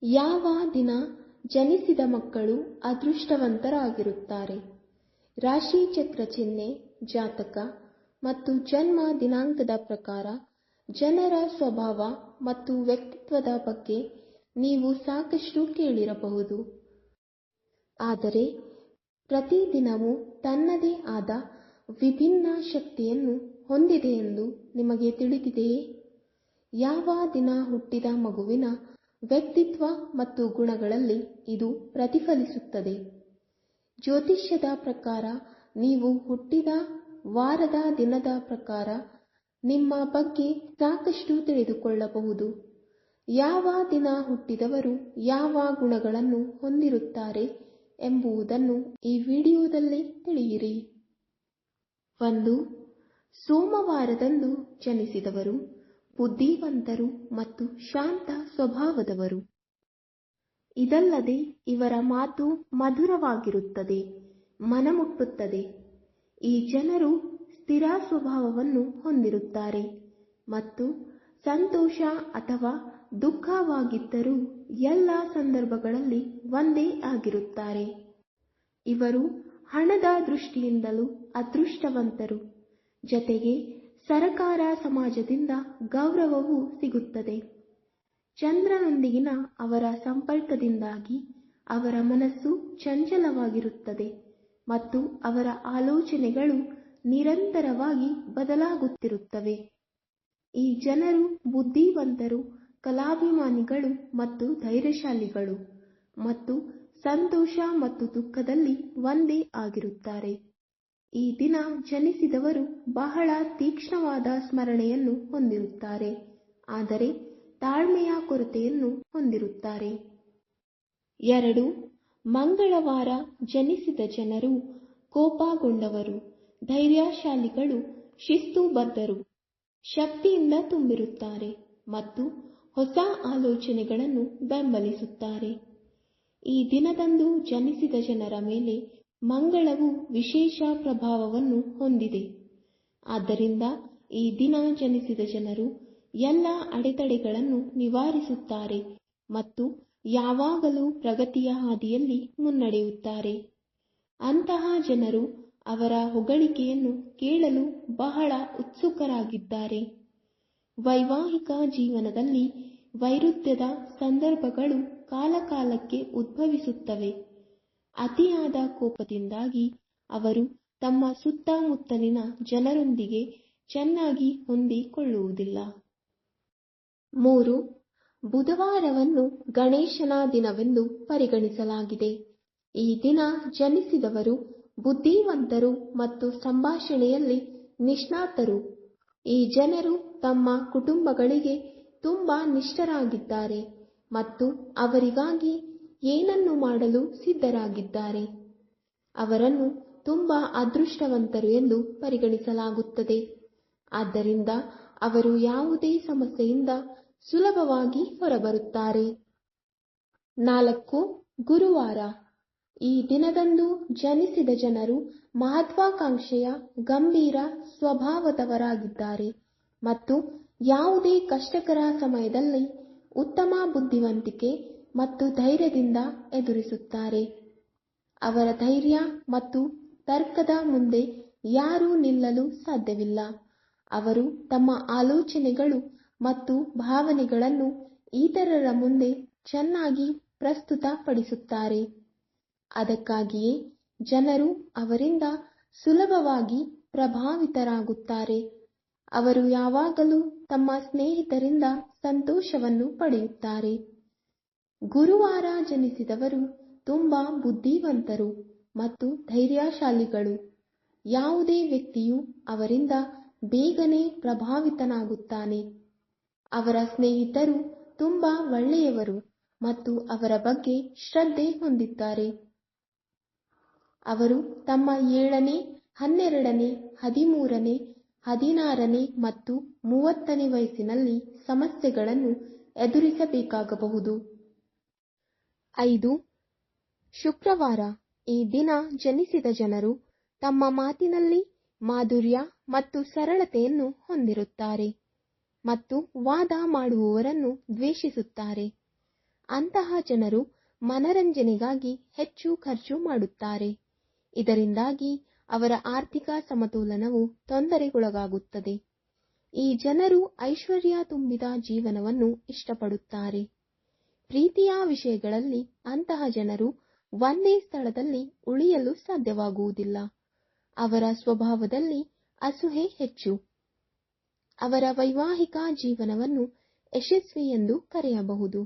ಯಾವ ದಿನ ಜನಿಸಿದ ಮಕ್ಕಳು ಅದೃಷ್ಟವಂತರಾಗಿರುತ್ತಾರೆ? ರಾಶಿ ಚಕ್ರ ಚಿಹ್ನೆ, ಜಾತಕ ಮತ್ತು ಜನ್ಮ ದಿನಾಂಕದ ಪ್ರಕಾರ ಜನರ ಸ್ವಭಾವ ಮತ್ತು ವ್ಯಕ್ತಿತ್ವದ ಬಗ್ಗೆ ನೀವು ಸಾಕಷ್ಟು ಕೇಳಿರಬಹುದು. ಆದರೆ ಪ್ರತಿದಿನವೂ ತನ್ನದೇ ಆದ ವಿಭಿನ್ನ ಶಕ್ತಿಯನ್ನು ಹೊಂದಿದೆಯೆಂದು ನಿಮಗೆ ತಿಳಿದಿದೆಯೇ? ಯಾವ ದಿನ ಹುಟ್ಟಿದ ಮಗುವಿನ ವ್ಯಕ್ತಿತ್ವ ಮತ್ತು ಗುಣಗಳಲ್ಲಿ ಇದು ಪ್ರತಿಫಲಿಸುತ್ತದೆ. ಜ್ಯೋತಿಷ್ಯದ ಪ್ರಕಾರ ನೀವು ಹುಟ್ಟಿದ ವಾರದ ದಿನದ ಪ್ರಕಾರ ನಿಮ್ಮ ಬಗ್ಗೆ ಸಾಕಷ್ಟು ತಿಳಿದುಕೊಳ್ಳಬಹುದು. ಯಾವ ದಿನ ಹುಟ್ಟಿದವರು ಯಾವ ಗುಣಗಳನ್ನು ಹೊಂದಿರುತ್ತಾರೆ ಎಂಬುದನ್ನು ಈ ವಿಡಿಯೋದಲ್ಲಿ ತಿಳಿಯಿರಿ. 1. ಸೋಮವಾರದಂದು ಜನಿಸಿದವರು ಬುದ್ಧಿವಂತರು ಮತ್ತು ಶಾಂತ ಸ್ವಭಾವದವರು. ಇದಲ್ಲದೆ ಇವರ ಮಾತು ಮಧುರವಾಗಿರುತ್ತದೆ, ಮನಮುಟ್ಟುತ್ತದೆ. ಈ ಜನರು ಸ್ಥಿರ ಸ್ವಭಾವವನ್ನು ಹೊಂದಿರುತ್ತಾರೆ ಮತ್ತು ಸಂತೋಷ ಅಥವಾ ದುಃಖವಾಗಿದ್ದರೂ ಎಲ್ಲ ಸಂದರ್ಭಗಳಲ್ಲಿ ಒಂದೇ ಆಗಿರುತ್ತಾರೆ. ಇವರು ಹಣದ ದೃಷ್ಟಿಯಿಂದಲೂ ಅದೃಷ್ಟವಂತರು. ಜತೆಗೆ ಸರಕಾರ ಸಮಾಜದಿಂದ ಗೌರವವೂ ಸಿಗುತ್ತದೆ. ಚಂದ್ರನೊಂದಿಗಿನ ಅವರ ಸಂಪರ್ಕದಿಂದಾಗಿ ಅವರ ಮನಸ್ಸು ಚಂಚಲವಾಗಿರುತ್ತದೆ ಮತ್ತು ಅವರ ಆಲೋಚನೆಗಳು ನಿರಂತರವಾಗಿ ಬದಲಾಗುತ್ತಿರುತ್ತವೆ. ಈ ಜನರು ಬುದ್ಧಿವಂತರು, ಕಲಾಭಿಮಾನಿಗಳು ಮತ್ತು ಧೈರ್ಯಶಾಲಿಗಳು ಮತ್ತು ಸಂತೋಷ ಮತ್ತು ದುಃಖದಲ್ಲಿ ಒಂದೇ ಆಗಿರುತ್ತಾರೆ. ಈ ದಿನ ಜನಿಸಿದವರು ಬಹಳ ತೀಕ್ಷ್ಣವಾದ ಸ್ಮರಣೆಯನ್ನು ಹೊಂದಿರುತ್ತಾರೆ, ಆದರೆ ತಾಳ್ಮೆಯ ಕೊರತೆಯನ್ನು ಹೊಂದಿರುತ್ತಾರೆ. 2. ಮಂಗಳವಾರ ಜನಿಸಿದ ಜನರು ಕೋಪಗೊಂಡವರು, ಧೈರ್ಯಶಾಲಿಗಳು, ಶಿಸ್ತುಬದ್ಧರು, ಶಕ್ತಿಯಿಂದ ತುಂಬಿರುತ್ತಾರೆ ಮತ್ತು ಹೊಸ ಆಲೋಚನೆಗಳನ್ನು ಬೆಂಬಲಿಸುತ್ತಾರೆ. ಈ ದಿನದಂದು ಜನಿಸಿದ ಜನರ ಮೇಲೆ ಮಂಗಳವು ವಿಶೇಷ ಪ್ರಭಾವವನ್ನು ಹೊಂದಿದೆ. ಆದ್ದರಿಂದ ಈ ದಿನ ಜನಿಸಿದ ಜನರು ಎಲ್ಲ ಅಡೆತಡೆಗಳನ್ನು ನಿವಾರಿಸುತ್ತಾರೆ ಮತ್ತು ಯಾವಾಗಲೂ ಪ್ರಗತಿಯ ಹಾದಿಯಲ್ಲಿ ಮುನ್ನಡೆಯುತ್ತಾರೆ. ಅಂತಹ ಜನರು ಅವರ ಹೊಗಳಿಕೆಯನ್ನು ಕೇಳಲು ಬಹಳ ಉತ್ಸುಕರಾಗಿದ್ದಾರೆ. ವೈವಾಹಿಕ ಜೀವನದಲ್ಲಿ ವೈರುಧ್ಯದ ಸಂದರ್ಭಗಳು ಕಾಲಕಾಲಕ್ಕೆ ಉದ್ಭವಿಸುತ್ತವೆ. ಅತಿಯಾದ ಕೋಪದಿಂದಾಗಿ ಅವರು ತಮ್ಮ ಸುತ್ತಮುತ್ತಲಿನ ಜನರೊಂದಿಗೆ ಚೆನ್ನಾಗಿ ಹೊಂದಿಕೊಳ್ಳುವುದಿಲ್ಲ. 3. ಬುಧವಾರವನ್ನು ಗಣೇಶನ ದಿನವೆಂದು ಪರಿಗಣಿಸಲಾಗಿದೆ. ಈ ದಿನ ಜನಿಸಿದವರು ಬುದ್ಧಿವಂತರು ಮತ್ತು ಸಂಭಾಷಣೆಯಲ್ಲಿ ನಿಷ್ಣಾತರು. ಈ ಜನರು ತಮ್ಮ ಕುಟುಂಬಗಳಿಗೆ ತುಂಬಾ ನಿಷ್ಠರಾಗಿದ್ದಾರೆ ಮತ್ತು ಅವರಿಗಾಗಿ ಏನನ್ನು ಮಾಡಲು ಸಿದ್ಧರಾಗಿದ್ದಾರೆ. ಅವರನ್ನು ತುಂಬಾ ಅದೃಷ್ಟವಂತರು ಎಂದು ಪರಿಗಣಿಸಲಾಗುತ್ತದೆ. ಆದ್ದರಿಂದ ಅವರು ಯಾವುದೇ ಸಮಸ್ಯೆಯಿಂದ ಸುಲಭವಾಗಿ ಹೊರಬರುತ್ತಾರೆ. 4. ಗುರುವಾರ. ಈ ದಿನದಂದು ಜನಿಸಿದ ಜನರು ಮಹತ್ವಾಕಾಂಕ್ಷೆಯ ಗಂಭೀರ ಸ್ವಭಾವದವರಾಗಿದ್ದಾರೆ ಮತ್ತು ಯಾವುದೇ ಕಷ್ಟಕರ ಸಮಯದಲ್ಲಿ ಉತ್ತಮ ಬುದ್ಧಿವಂತಿಕೆ ಮತ್ತು ಧೈರ್ಯದಿಂದ ಎದುರಿಸುತ್ತಾರೆ. ಅವರ ಧೈರ್ಯ ಮತ್ತು ತರ್ಕದ ಮುಂದೆ ಯಾರೂ ನಿಲ್ಲಲು ಸಾಧ್ಯವಿಲ್ಲ. ಅವರು ತಮ್ಮ ಆಲೋಚನೆಗಳು ಮತ್ತು ಭಾವನೆಗಳನ್ನು ಇತರರ ಮುಂದೆ ಚೆನ್ನಾಗಿ ಪ್ರಸ್ತುತಪಡಿಸುತ್ತಾರೆ. ಅದಕ್ಕಾಗಿಯೇ ಜನರು ಅವರಿಂದ ಸುಲಭವಾಗಿ ಪ್ರಭಾವಿತರಾಗುತ್ತಾರೆ. ಅವರು ಯಾವಾಗಲೂ ತಮ್ಮ ಸ್ನೇಹಿತರಿಂದ ಸಂತೋಷವನ್ನು ಪಡೆಯುತ್ತಾರೆ. ಗುರುವಾರ ಜನಿಸಿದವರು ತುಂಬಾ ಬುದ್ಧಿವಂತರು ಮತ್ತು ಧೈರ್ಯಶಾಲಿಗಳು. ಯಾವುದೇ ವ್ಯಕ್ತಿಯು ಅವರಿಂದ ಬೇಗನೆ ಪ್ರಭಾವಿತನಾಗುತ್ತಾನೆ. ಅವರ ಸ್ನೇಹಿತರು ತುಂಬಾ ಒಳ್ಳೆಯವರು ಮತ್ತು ಅವರ ಬಗ್ಗೆ ಶ್ರದ್ಧೆ ಹೊಂದಿದ್ದಾರೆ. ಅವರು ತಮ್ಮ 7ನೇ, 12ನೇ, 13ನೇ, 16ನೇ ಮತ್ತು 30ನೇ ವಯಸ್ಸಿನಲ್ಲಿ ಸಮಸ್ಯೆಗಳನ್ನು ಎದುರಿಸಬೇಕಾಗಬಹುದು. 5. ಶುಕ್ರವಾರ. ಈ ದಿನ ಜನಿಸಿದ ಜನರು ತಮ್ಮ ಮಾತಿನಲ್ಲಿ ಮಾಧುರ್ಯ ಮತ್ತು ಸರಳತೆಯನ್ನು ಹೊಂದಿರುತ್ತಾರೆ ಮತ್ತು ವಾದ ಮಾಡುವವರನ್ನು ದ್ವೇಷಿಸುತ್ತಾರೆ. ಅಂತಹ ಜನರು ಮನರಂಜನೆಗಾಗಿ ಹೆಚ್ಚು ಖರ್ಚು ಮಾಡುತ್ತಾರೆ. ಇದರಿಂದಾಗಿ ಅವರ ಆರ್ಥಿಕ ಸಮತೋಲನವು ತೊಂದರೆಗೊಳಗಾಗುತ್ತದೆ. ಈ ಜನರು ಐಶ್ವರ್ಯ ತುಂಬಿದ ಜೀವನವನ್ನು ಇಷ್ಟಪಡುತ್ತಾರೆ. ಪ್ರೀತಿಯ ವಿಷಯಗಳಲ್ಲಿ ಅಂತಹ ಜನರು ಒಂದೇ ಸ್ಥಳದಲ್ಲಿ ಉಳಿಯಲು ಸಾಧ್ಯವಾಗುವುದಿಲ್ಲ. ಅವರ ಸ್ವಭಾವದಲ್ಲಿ ಅಸೂಯೆ ಹೆಚ್ಚು. ಅವರ ವೈವಾಹಿಕ ಜೀವನವನ್ನು ಯಶಸ್ವಿ ಎಂದು ಕರೆಯಬಹುದು.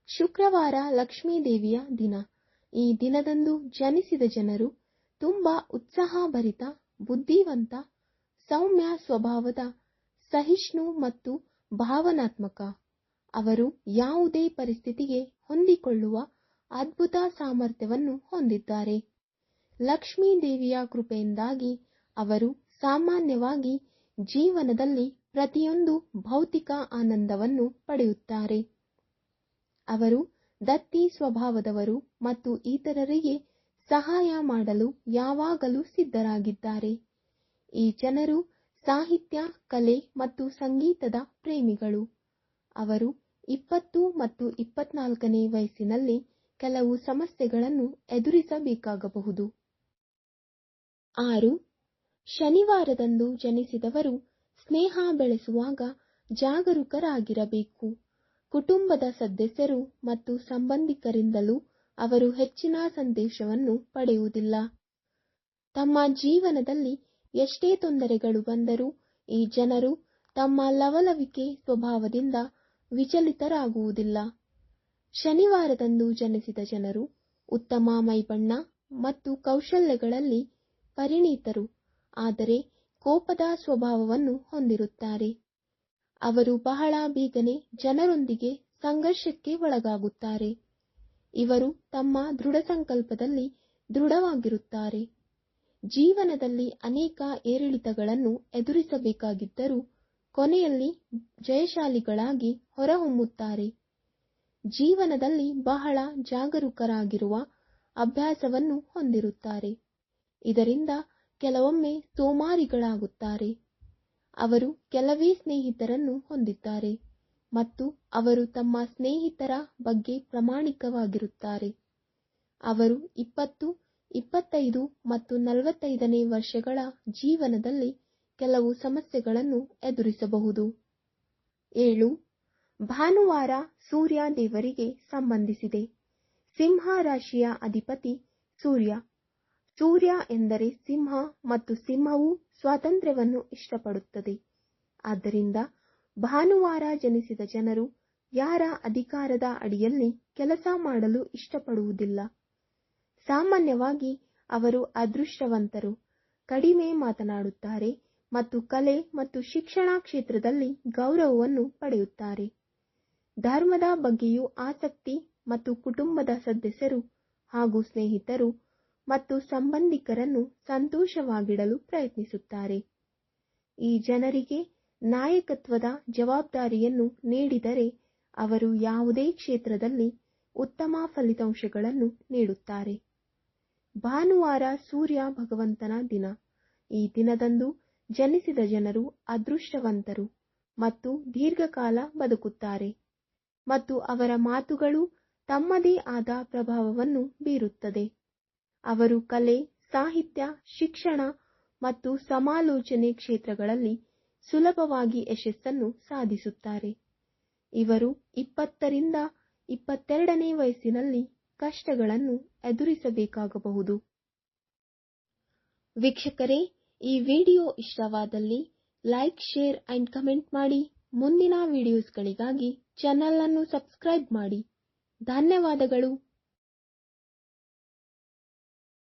ಶುಕ್ರವಾರ ಲಕ್ಷ್ಮೀದೇವಿಯ ದಿನ. ಈ ದಿನದಂದು ಜನಿಸಿದ ಜನರು ತುಂಬಾ ಉತ್ಸಾಹಭರಿತ, ಬುದ್ಧಿವಂತ, ಸೌಮ್ಯ ಸ್ವಭಾವದ, ಸಹಿಷ್ಣು ಮತ್ತು ಭಾವನಾತ್ಮಕ. ಅವರು ಯಾವುದೇ ಪರಿಸ್ಥಿತಿಗೆ ಹೊಂದಿಕೊಳ್ಳುವ ಅದ್ಭುತ ಸಾಮರ್ಥ್ಯವನ್ನು ಹೊಂದಿದ್ದಾರೆ. ಲಕ್ಷ್ಮೀದೇವಿಯ ಕೃಪೆಯಿಂದಾಗಿ ಅವರು ಸಾಮಾನ್ಯವಾಗಿ ಜೀವನದಲ್ಲಿ ಪ್ರತಿಯೊಂದು ಭೌತಿಕ ಆನಂದವನ್ನು ಪಡೆಯುತ್ತಾರೆ. ಅವರು ದತ್ತಿ ಸ್ವಭಾವದವರು ಮತ್ತು ಇತರರಿಗೆ ಸಹಾಯ ಮಾಡಲು ಯಾವಾಗಲೂ ಸಿದ್ಧರಾಗಿದ್ದಾರೆ. ಈ ಜನರು ಸಾಹಿತ್ಯ, ಕಲೆ ಮತ್ತು ಸಂಗೀತದ ಪ್ರೇಮಿಗಳು. ಅವರು 20 ಮತ್ತು 24ನೇ ವಯಸ್ಸಿನಲ್ಲಿ ಕೆಲವು ಸಮಸ್ಯೆಗಳನ್ನು ಎದುರಿಸಬೇಕಾಗಬಹುದು. 6. ಶನಿವಾರದಂದು ಜನಿಸಿದವರು ಸ್ನೇಹ ಬೆಳೆಸುವಾಗ ಜಾಗರೂಕರಾಗಿರಬೇಕು. ಕುಟುಂಬದ ಸದಸ್ಯರು ಮತ್ತು ಸಂಬಂಧಿಕರಿಂದಲೂ ಅವರು ಹೆಚ್ಚಿನ ಸಂತೋಷವನ್ನು ಪಡೆಯುವುದಿಲ್ಲ. ತಮ್ಮ ಜೀವನದಲ್ಲಿ ಎಷ್ಟೇ ತೊಂದರೆಗಳು ಬಂದರೂ ಈ ಜನರು ತಮ್ಮ ಲವಲವಿಕೆ ಸ್ವಭಾವದಿಂದ ವಿಚಲಿತರಾಗುವುದಿಲ್ಲ. ಶನಿವಾರದಂದು ಜನಿಸಿದ ಜನರು ಉತ್ತಮ ಮೈಬಣ್ಣ ಮತ್ತು ಕೌಶಲ್ಯಗಳಲ್ಲಿ ಪರಿಣಿತರು, ಆದರೆ ಕೋಪದ ಸ್ವಭಾವವನ್ನು ಹೊಂದಿರುತ್ತಾರೆ. ಅವರು ಬಹಳ ಬೇಗನೆ ಜನರೊಂದಿಗೆ ಸಂಘರ್ಷಕ್ಕೆ ಒಳಗಾಗುತ್ತಾರೆ. ಇವರು ತಮ್ಮ ದೃಢ ಸಂಕಲ್ಪದಲ್ಲಿ ದೃಢವಾಗಿರುತ್ತಾರೆ. ಜೀವನದಲ್ಲಿ ಅನೇಕ ಏರಿಳಿತಗಳನ್ನು ಎದುರಿಸಬೇಕಾಗಿದ್ದರೂ ಕೊನೆಯಲ್ಲಿ ಜಯಶಾಲಿಗಳಾಗಿ ಹೊರಹೊಮ್ಮುತ್ತಾರೆ. ಜೀವನದಲ್ಲಿ ಬಹಳ ಜಾಗರೂಕರಾಗಿರುವ ಅಭ್ಯಾಸವನ್ನು ಹೊಂದಿರುತ್ತಾರೆ. ಇದರಿಂದ ಕೆಲವೊಮ್ಮೆ ಸೋಮಾರಿಗಳಾಗುತ್ತಾರೆ. ಅವರು ಕೆಲವೇ ಸ್ನೇಹಿತರನ್ನು ಹೊಂದಿದ್ದಾರೆ ಮತ್ತು ಅವರು ತಮ್ಮ ಸ್ನೇಹಿತರ ಬಗ್ಗೆ ಪ್ರಾಮಾಣಿಕವಾಗಿರುತ್ತಾರೆ. ಅವರು 20, 25 ಮತ್ತು 45ನೇ ವರ್ಷಗಳ ಜೀವನದಲ್ಲಿ ಕೆಲವು ಸಮಸ್ಯೆಗಳನ್ನು ಎದುರಿಸಬಹುದು. 7. ಭಾನುವಾರ ಸೂರ್ಯ ದೇವರಿಗೆ ಸಂಬಂಧಿಸಿದೆ. ಸಿಂಹ ರಾಶಿಯ ಅಧಿಪತಿ ಸೂರ್ಯ. ಸೂರ್ಯ ಎಂದರೆ ಸಿಂಹ ಮತ್ತು ಸಿಂಹವು ಸ್ವಾತಂತ್ರ್ಯವನ್ನು ಇಷ್ಟಪಡುತ್ತದೆ. ಆದ್ದರಿಂದ ಭಾನುವಾರ ಜನಿಸಿದ ಜನರು ಯಾರ ಅಧಿಕಾರದ ಅಡಿಯಲ್ಲಿ ಕೆಲಸ ಮಾಡಲು ಇಷ್ಟಪಡುವುದಿಲ್ಲ. ಸಾಮಾನ್ಯವಾಗಿ ಅವರು ಅದೃಷ್ಟವಂತರು, ಕಡಿಮೆ ಮಾತನಾಡುತ್ತಾರೆ ಮತ್ತು ಕಲೆ ಮತ್ತು ಶಿಕ್ಷಣ ಕ್ಷೇತ್ರದಲ್ಲಿ ಗೌರವವನ್ನು ಪಡೆಯುತ್ತಾರೆ. ಧರ್ಮದ ಬಗ್ಗೆಯೂ ಆಸಕ್ತಿ ಮತ್ತು ಕುಟುಂಬದ ಸದಸ್ಯರು ಹಾಗೂ ಸ್ನೇಹಿತರು ಮತ್ತು ಸಂಬಂಧಿಕರನ್ನು ಸಂತೋಷವಾಗಿಡಲು ಪ್ರಯತ್ನಿಸುತ್ತಾರೆ. ಈ ಜನರಿಗೆ ನಾಯಕತ್ವದ ಜವಾಬ್ದಾರಿಯನ್ನು ನೀಡಿದರೆ ಅವರು ಯಾವುದೇ ಕ್ಷೇತ್ರದಲ್ಲಿ ಉತ್ತಮ ಫಲಿತಾಂಶಗಳನ್ನು ನೀಡುತ್ತಾರೆ. ಭಾನುವಾರ ಸೂರ್ಯ ಭಗವಂತನ ದಿನ. ಈ ದಿನದಂದು ಜನಿಸಿದ ಜನರು ಅದೃಷ್ಟವಂತರು ಮತ್ತು ದೀರ್ಘಕಾಲ ಬದುಕುತ್ತಾರೆ ಮತ್ತು ಅವರ ಮಾತುಗಳು ತಮ್ಮದೇ ಆದ ಪ್ರಭಾವವನ್ನು ಬೀರುತ್ತದೆ. ಅವರು ಕಲೆ, ಸಾಹಿತ್ಯ, ಶಿಕ್ಷಣ ಮತ್ತು ಸಮಾಲೋಚನೆ ಕ್ಷೇತ್ರಗಳಲ್ಲಿ ಸುಲಭವಾಗಿ ಯಶಸ್ಸನ್ನು ಸಾಧಿಸುತ್ತಾರೆ. ಇವರು 20 ರಿಂದ 22ನೇ ವಯಸ್ಸಿನಲ್ಲಿ ಕಷ್ಟಗಳನ್ನು ಎದುರಿಸಬೇಕಾಗಬಹುದು. ವೀಕ್ಷಕರೇ, ಈ ವಿಡಿಯೋ ಇಷ್ಟವಾದಲ್ಲಿ ಲೈಕ್, ಶೇರ್ ಅಂಡ್ ಕಮೆಂಟ್ ಮಾಡಿ. ಮುಂದಿನ ವಿಡಿಯೋಸ್ಗಳಿಗಾಗಿ ಚಾನೆಲ್ ಅನ್ನು ಸಬ್ಸ್ಕ್ರೈಬ್ ಮಾಡಿ. ಧನ್ಯವಾದಗಳು.